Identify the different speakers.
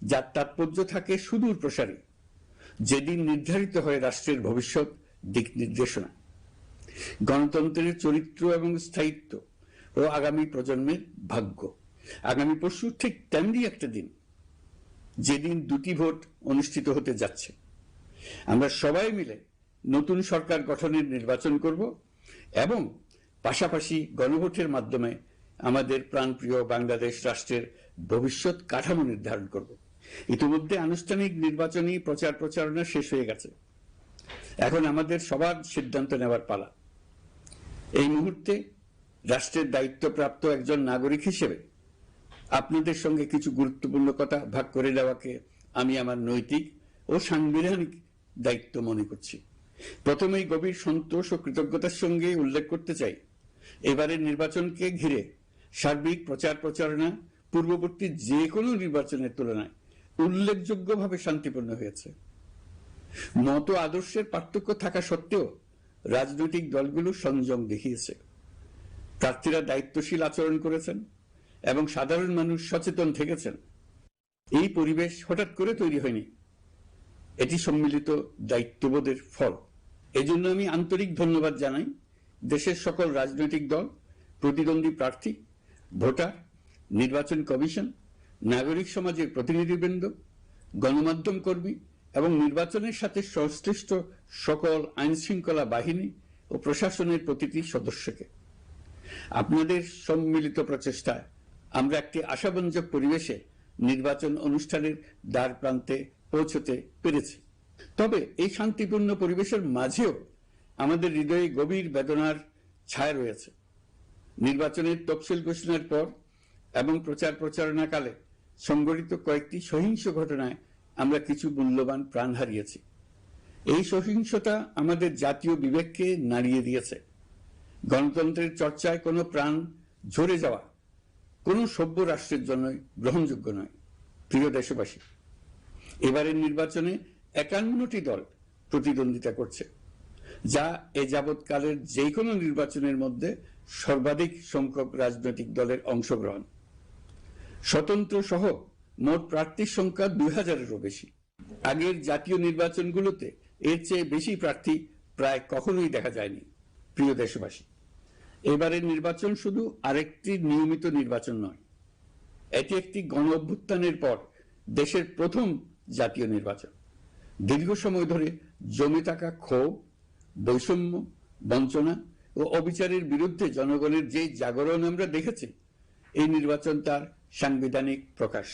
Speaker 1: যার তাৎপর্য থাকে সুদূর প্রসারী, যেদিন নির্ধারিত হয় রাষ্ট্রের ভবিষ্যৎ দিক নির্দেশনা, গণতন্ত্রের চরিত্র এবং স্থায়িত্ব ও আগামী প্রজন্মের ভাগ্য। আগামী পরশু ঠিক তেমনি একটা দিন, যেদিন দুটি ভোট অনুষ্ঠিত হতে যাচ্ছে। আমরা সবাই মিলে নতুন সরকার গঠনের নির্বাচন করব এবং পাশাপাশি গণভোটের মাধ্যমে আমাদের প্রাণপ্রিয় বাংলাদেশ রাষ্ট্রের ভবিষ্যৎ কাঠামো নির্ধারণ করব। ইতিমধ্যে আনুষ্ঠানিক নির্বাচনী প্রচার প্রচারণা শেষ হয়ে গেছে। এখন আমাদের সবার সিদ্ধান্ত নেওয়ার পালা। এই মুহূর্তে রাষ্ট্রের দায়িত্বপ্রাপ্ত একজন নাগরিক হিসেবে আপনাদের সঙ্গে কিছু গুরুত্বপূর্ণ কথা ভাগ করে দেওয়াকে আমি আমার নৈতিক ও সাংবিধানিক দায়িত্ব মনে করছি। প্রথমেই গভীর সন্তোষ ও কৃতজ্ঞতার সঙ্গে উল্লেখ করতে চাই, এবারের নির্বাচনকে ঘিরে সার্বিক প্রচার প্রচারণা পূর্ববর্তী যে কোনো নির্বাচনের তুলনায় উল্লেখযোগ্যভাবে শান্তিপূর্ণ হয়েছে। মত আদর্শের পার্থক্য থাকা সত্ত্বেও রাজনৈতিক দলগুলো সংযম দেখিয়েছে, প্রার্থীরা দায়িত্বশীল আচরণ করেছেন এবং সাধারণ মানুষ সচেতন থেকেছেন। এই পরিবেশ হঠাৎ করে তৈরি হয়নি, এটি সম্মিলিত দায়িত্ববোধের ফল। এজন্য আমি আন্তরিক ধন্যবাদ জানাই দেশের সকল রাজনৈতিক দল, প্রতিদ্বন্দ্বী প্রার্থী, ভোটার, নির্বাচন কমিশন, নাগরিক সমাজের প্রতিনিধিবৃন্দ, গণমাধ্যম কর্মী এবং নির্বাচনের সাথে সংশ্লিষ্ট সকল আইন শৃঙ্খলা বাহিনী ও প্রশাসনের প্রতিটি সদস্যকে। আপনাদের সম্মিলিত প্রচেষ্টায় আমরা একটি আশাব্যঞ্জক পরিবেশে নির্বাচন অনুষ্ঠানের দ্বার প্রান্তে পৌঁছতে পেরেছি। তবে এই শান্তিপূর্ণ পরিবেশের মাঝেও আমাদের হৃদয়ে গভীর বেদনার ছায়া রয়েছে। নির্বাচনের তফসিল ঘোষণার পর এবং প্রচার প্রচারণাকালে সংঘটিত কয়েকটি সহিংস ঘটনায় আমরা কিছু মূল্যবান প্রাণ হারিয়েছি। এই সহিংসতা আমাদের জাতীয় বিবেককে নাড়িয়ে দিয়েছে। গণতন্ত্রের চর্চায় কোনো প্রাণ ঝরে যাওয়া কোনো সভ্য রাষ্ট্রের জন্য গ্রহণযোগ্য নয়। প্রিয় দেশবাসী, এবারের নির্বাচনে 51টি দল প্রতিদ্বন্দ্বিতা করছে, যা এ যাবৎকালের যে কোনো নির্বাচনের মধ্যে সর্বাধিক সংখ্যক রাজনৈতিক দলের অংশগ্রহণ। স্বতন্ত্র সহ মোট প্রার্থীর সংখ্যা 2000-এরও বেশি। আগের জাতীয় নির্বাচনগুলোতে এর চেয়ে বেশি প্রার্থী প্রায় কখনোই দেখা যায়নি। প্রিয় দেশবাসী, এবারের নির্বাচন শুধু আরেকটি নিয়মিত নির্বাচন নয়, এটি একটি গণ অভ্যুত্থানের পর দেশের প্রথম জাতীয় নির্বাচন। দীর্ঘ সময় ধরে জমে থাকা ক্ষোভ, বৈষম্য, বঞ্চনা ও অবিচারের বিরুদ্ধে জনগণের যে জাগরণ আমরা দেখেছি, এই নির্বাচন তার সাংবিধানিক প্রকাশ।